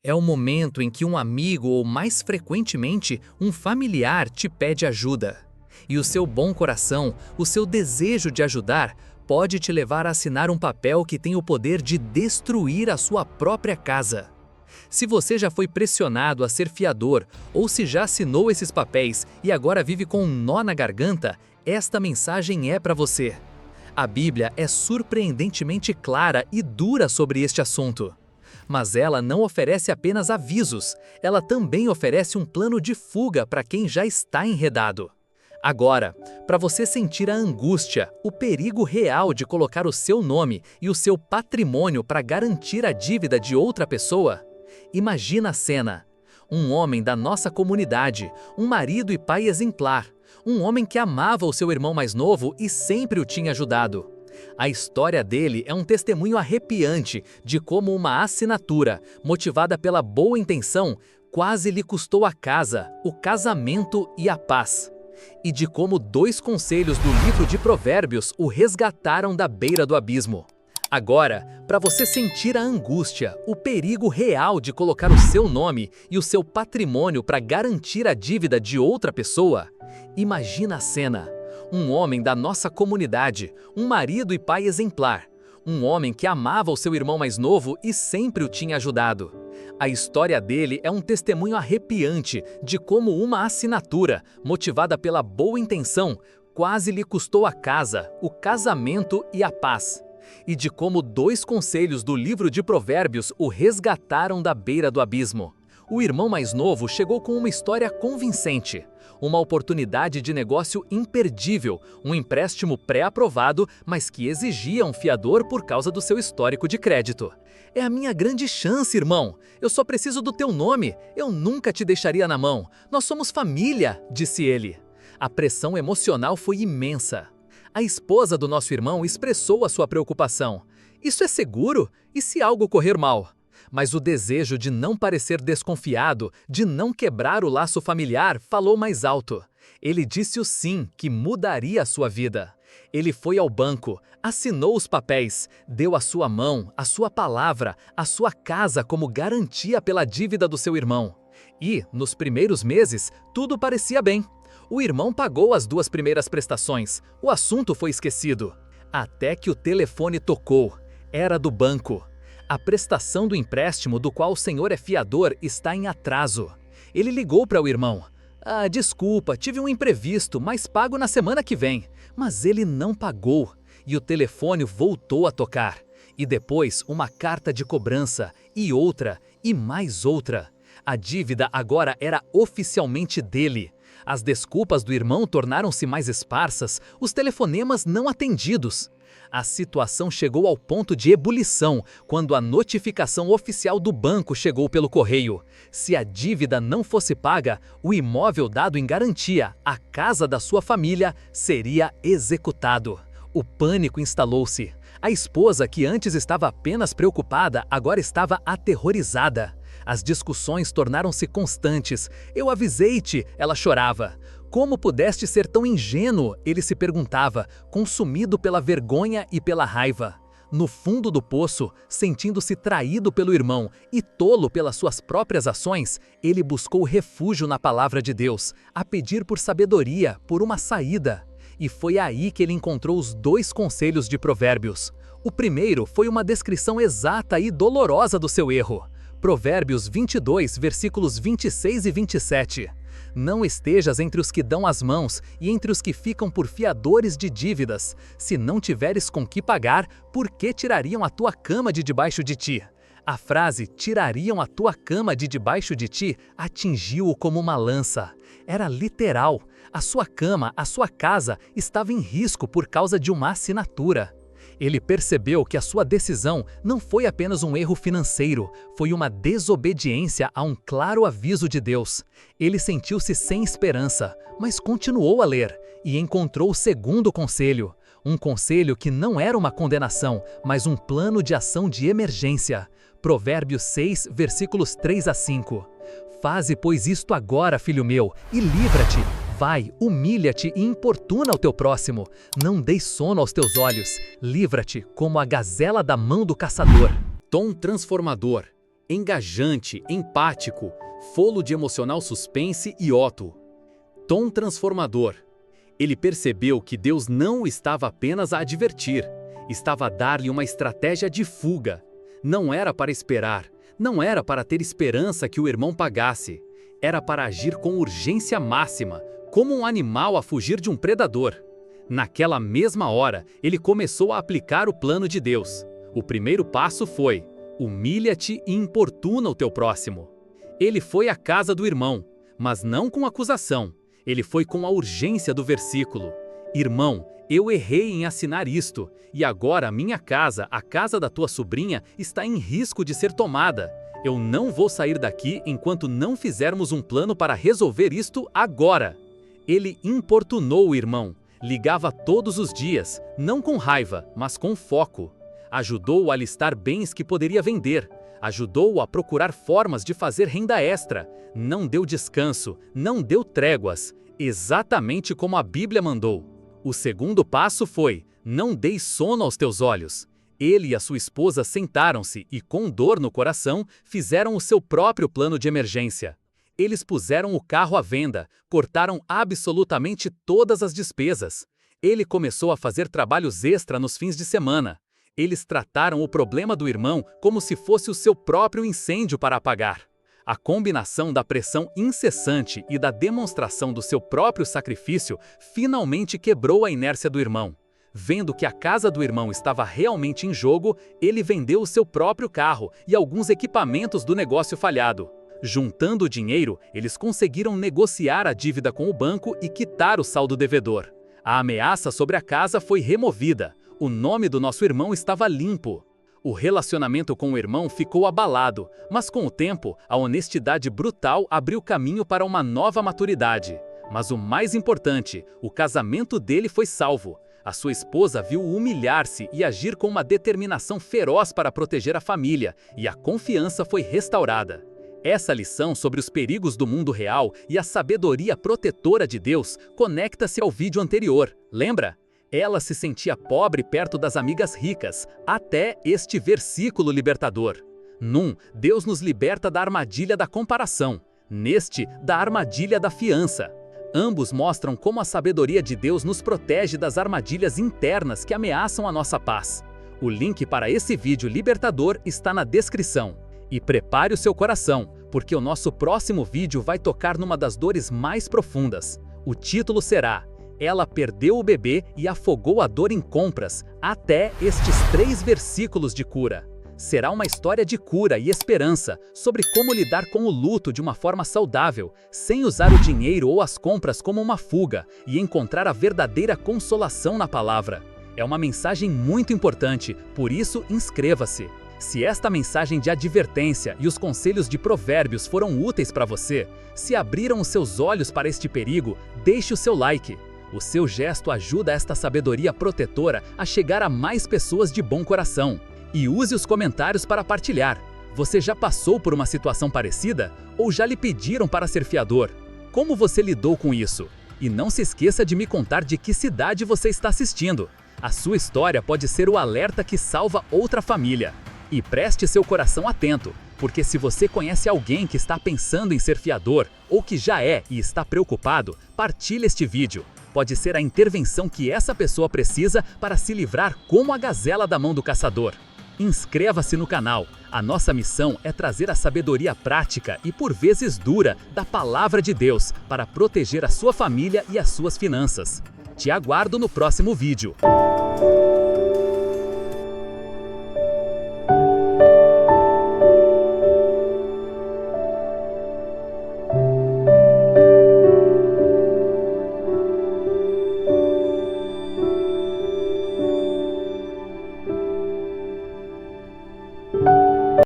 É o momento em que um amigo ou, mais frequentemente, um familiar te pede ajuda. E o seu bom coração, o seu desejo de ajudar, pode te levar a assinar um papel que tem o poder de destruir a sua própria casa. Se você já foi pressionado a ser fiador ou se já assinou esses papéis e agora vive com um nó na garganta, esta mensagem é para você. A Bíblia é surpreendentemente clara e dura sobre este assunto. Mas ela não oferece apenas avisos, ela também oferece um plano de fuga para quem já está enredado. Agora, para você sentir a angústia, o perigo real de colocar o seu nome e o seu patrimônio para garantir a dívida de outra pessoa, imagina a cena. Um homem da nossa comunidade, um marido e pai exemplar, um homem que amava o seu irmão mais novo e sempre o tinha ajudado. A história dele é um testemunho arrepiante de como uma assinatura, motivada pela boa intenção, quase lhe custou a casa, o casamento e a paz. E de como 2 conselhos do livro de Provérbios o resgataram da beira do abismo. Agora, para você sentir a angústia, o perigo real de colocar o seu nome e o seu patrimônio para garantir a dívida de outra pessoa, imagina a cena. Um homem da nossa comunidade, um marido e pai exemplar. Um homem que amava o seu irmão mais novo e sempre o tinha ajudado. A história dele é um testemunho arrepiante de como uma assinatura, motivada pela boa intenção, quase lhe custou a casa, o casamento e a paz. E de como 2 conselhos do livro de Provérbios o resgataram da beira do abismo. O irmão mais novo chegou com uma história convincente. Uma oportunidade de negócio imperdível, um empréstimo pré-aprovado, mas que exigia um fiador por causa do seu histórico de crédito. É a minha grande chance, irmão. Eu só preciso do teu nome. Eu nunca te deixaria na mão. Nós somos família, disse ele. A pressão emocional foi imensa. A esposa do nosso irmão expressou a sua preocupação. Isso é seguro? E se algo correr mal? Mas o desejo de não parecer desconfiado, de não quebrar o laço familiar, falou mais alto. Ele disse o sim, que mudaria a sua vida. Ele foi ao banco, assinou os papéis, deu a sua mão, a sua palavra, a sua casa como garantia pela dívida do seu irmão. E, nos primeiros meses, tudo parecia bem. O irmão pagou as 2 primeiras prestações, o assunto foi esquecido. Até que o telefone tocou. Era do banco. A prestação do empréstimo do qual o senhor é fiador está em atraso. Ele ligou para o irmão. Desculpa, tive um imprevisto, mas pago na semana que vem. Mas ele não pagou. E o telefone voltou a tocar. E depois uma carta de cobrança, e outra, e mais outra. A dívida agora era oficialmente dele. As desculpas do irmão tornaram-se mais esparsas, os telefonemas não atendidos. A situação chegou ao ponto de ebulição quando a notificação oficial do banco chegou pelo correio. Se a dívida não fosse paga, o imóvel dado em garantia, a casa da sua família, seria executado. O pânico instalou-se. A esposa, que antes estava apenas preocupada, agora estava aterrorizada. As discussões tornaram-se constantes. Eu avisei-te, ela chorava. Como pudeste ser tão ingênuo? Ele se perguntava, consumido pela vergonha e pela raiva. No fundo do poço, sentindo-se traído pelo irmão e tolo pelas suas próprias ações, ele buscou refúgio na palavra de Deus, a pedir por sabedoria, por uma saída. E foi aí que ele encontrou os 2 conselhos de Provérbios. O primeiro foi uma descrição exata e dolorosa do seu erro. Provérbios 22, versículos 26 e 27. Não estejas entre os que dão as mãos e entre os que ficam por fiadores de dívidas. Se não tiveres com que pagar, por que tirariam a tua cama de debaixo de ti? A frase "tirariam a tua cama de debaixo de ti" atingiu-o como uma lança. Era literal. A sua cama, a sua casa, estava em risco por causa de uma assinatura. Ele percebeu que a sua decisão não foi apenas um erro financeiro, foi uma desobediência a um claro aviso de Deus. Ele sentiu-se sem esperança, mas continuou a ler e encontrou o segundo conselho. Um conselho que não era uma condenação, mas um plano de ação de emergência. Provérbios 6, versículos 3 a 5. Faze, pois, isto agora, filho meu, e livra-te. Vai, humilha-te e importuna o teu próximo. Não deis sono aos teus olhos. Livra-te como a gazela da mão do caçador. Tom transformador. engajante, empático, folo de emocional suspense e Otto. Tom transformador. Ele percebeu que Deus não o estava apenas a advertir, estava a dar-lhe uma estratégia de fuga. Não era para esperar, não era para ter esperança que o irmão pagasse. Era para agir com urgência máxima, como um animal a fugir de um predador. Naquela mesma hora, ele começou a aplicar o plano de Deus. O primeiro passo foi: humilha-te e importuna o teu próximo. Ele foi à casa do irmão, mas não com acusação. Ele foi com a urgência do versículo. Irmão, eu errei em assinar isto, e agora a minha casa, a casa da tua sobrinha, está em risco de ser tomada. Eu não vou sair daqui enquanto não fizermos um plano para resolver isto agora. Ele importunou o irmão, ligava todos os dias, não com raiva, mas com foco. Ajudou-o a listar bens que poderia vender. Ajudou-o a procurar formas de fazer renda extra. Não deu descanso, não deu tréguas, exatamente como a Bíblia mandou. O segundo passo foi: não deis sono aos teus olhos. Ele e a sua esposa sentaram-se e, com dor no coração, fizeram o seu próprio plano de emergência. Eles puseram o carro à venda, cortaram absolutamente todas as despesas. Ele começou a fazer trabalhos extra nos fins de semana. Eles trataram o problema do irmão como se fosse o seu próprio incêndio para apagar. A combinação da pressão incessante e da demonstração do seu próprio sacrifício finalmente quebrou a inércia do irmão. Vendo que a casa do irmão estava realmente em jogo, ele vendeu o seu próprio carro e alguns equipamentos do negócio falhado. Juntando o dinheiro, eles conseguiram negociar a dívida com o banco e quitar o saldo devedor. A ameaça sobre a casa foi removida. O nome do nosso irmão estava limpo. O relacionamento com o irmão ficou abalado, mas com o tempo, a honestidade brutal abriu caminho para uma nova maturidade. Mas o mais importante, o casamento dele foi salvo. A sua esposa viu-o humilhar-se e agir com uma determinação feroz para proteger a família, e a confiança foi restaurada. Essa lição sobre os perigos do mundo real e a sabedoria protetora de Deus conecta-se ao vídeo anterior, lembra? Ela se sentia pobre perto das amigas ricas, até este versículo libertador. Num, Deus nos liberta da armadilha da comparação, neste, da armadilha da fiança. Ambos mostram como a sabedoria de Deus nos protege das armadilhas internas que ameaçam a nossa paz. O link para esse vídeo libertador está na descrição. E prepare o seu coração, porque o nosso próximo vídeo vai tocar numa das dores mais profundas. O título será: Ela perdeu o bebê e afogou a dor em compras, até estes 3 versículos de cura. Será uma história de cura e esperança sobre como lidar com o luto de uma forma saudável, sem usar o dinheiro ou as compras como uma fuga, e encontrar a verdadeira consolação na palavra. É uma mensagem muito importante, por isso inscreva-se. Se esta mensagem de advertência e os conselhos de Provérbios foram úteis para você, se abriram os seus olhos para este perigo, deixe o seu like. O seu gesto ajuda esta sabedoria protetora a chegar a mais pessoas de bom coração. E use os comentários para partilhar. Você já passou por uma situação parecida? Ou já lhe pediram para ser fiador? Como você lidou com isso? E não se esqueça de me contar de que cidade você está assistindo. A sua história pode ser o alerta que salva outra família. E preste seu coração atento, porque se você conhece alguém que está pensando em ser fiador, ou que já é e está preocupado, partilhe este vídeo. Pode ser a intervenção que essa pessoa precisa para se livrar como a gazela da mão do caçador. Inscreva-se no canal. A nossa missão é trazer a sabedoria prática e por vezes dura da Palavra de Deus para proteger a sua família e as suas finanças. Te aguardo no próximo vídeo.